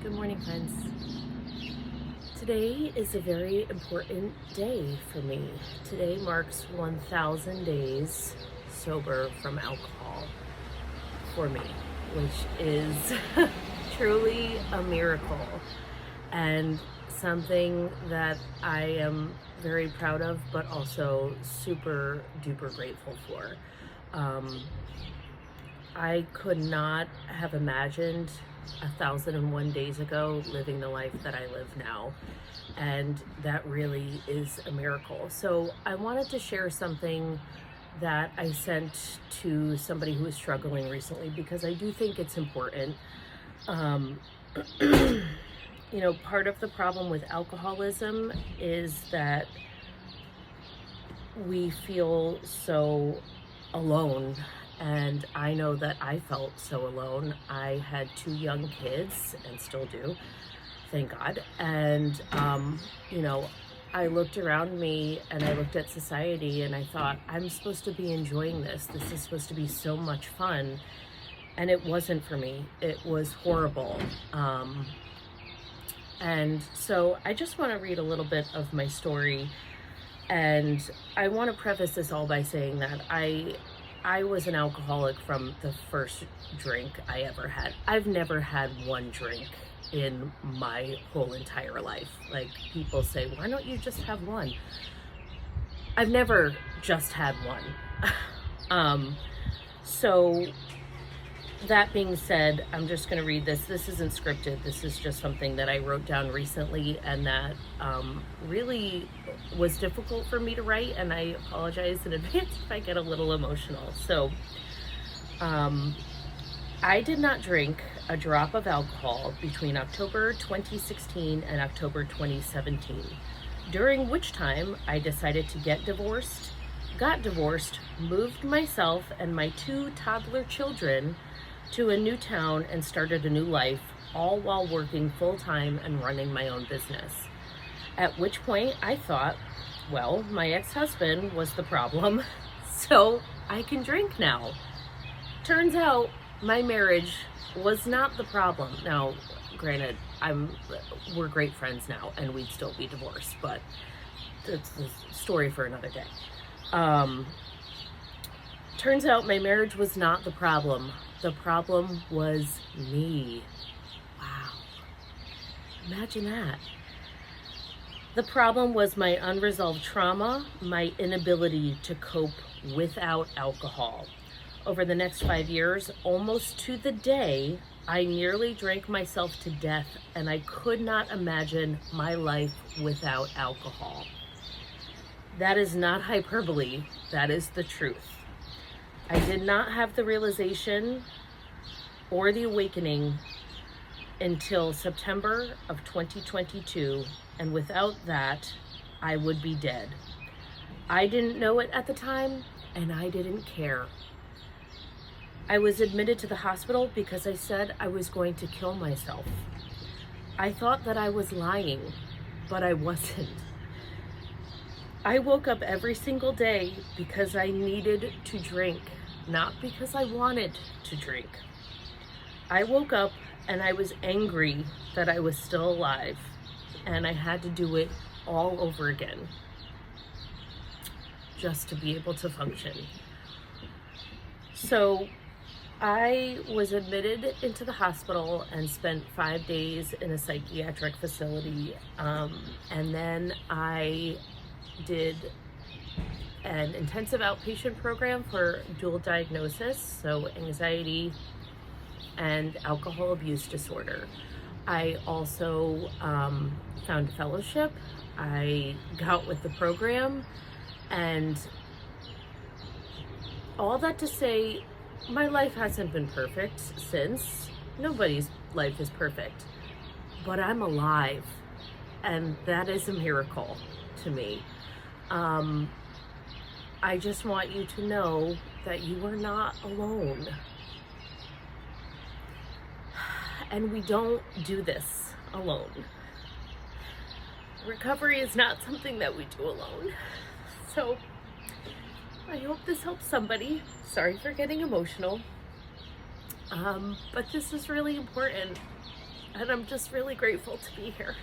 Good morning, friends. Today is a very important day for me. Today marks 1,000 days sober from alcohol for me, which is truly a miracle and something that I am very proud of, but also super duper grateful for. I could not have imagined 1,001 days ago living the life that I live now, and that really is a miracle. So I wanted to share something that I sent to somebody who is struggling recently because I do think it's important. Um, part of the problem with alcoholism is that we feel so alone. And I know that I felt so alone. I had 2 young kids and still do, thank God. And, I looked around me and I looked at society and I thought, I'm supposed to be enjoying this. This is supposed to be so much fun. And it wasn't for me. It was horrible. And so I just want to read a little bit of my story. And I want to preface this all by saying that I was an alcoholic from the first drink I ever had. I've never had one drink in my whole entire life. Like, people say, why don't you just have one? I've never just had one. So that being said, I'm just going to read this. This isn't scripted. This is just something that I wrote down recently and that really was difficult for me to write. And I apologize in advance if I get a little emotional. So I did not drink a drop of alcohol between October 2016 and October 2017, during which time I decided to got divorced, moved myself and my 2 toddler children to a new town and started a new life, all while working full-time and running my own business. At which point I thought, well, my ex-husband was the problem, so I can drink now. Turns out my marriage was not the problem. Now, granted, we're great friends now and we'd still be divorced, but it's the story for another day. Turns out my marriage was not the problem. The problem was me. Wow. Imagine that. The problem was my unresolved trauma, my inability to cope without alcohol. Over the next 5 years, almost to the day, I nearly drank myself to death, and I could not imagine my life without alcohol. That is not hyperbole. That is the truth. I did not have the realization or the awakening until September of 2022, and without that, I would be dead. I didn't know it at the time, and I didn't care. I was admitted to the hospital because I said I was going to kill myself. I thought that I was lying, but I wasn't. I woke up every single day because I needed to drink, not because I wanted to drink. I woke up and I was angry that I was still alive, and I had to do it all over again just to be able to function. So I was admitted into the hospital and spent 5 days in a psychiatric facility, and then I did an intensive outpatient program for dual diagnosis, so anxiety and alcohol abuse disorder. I also found a fellowship. I got with the program, and all that to say, my life hasn't been perfect since. Nobody's life is perfect, but I'm alive, and that is a miracle to me. I just want you to know that you are not alone. And we don't do this alone. Recovery is not something that we do alone. So I hope this helps somebody. Sorry for getting emotional. But this is really important. and I'm just really grateful to be here.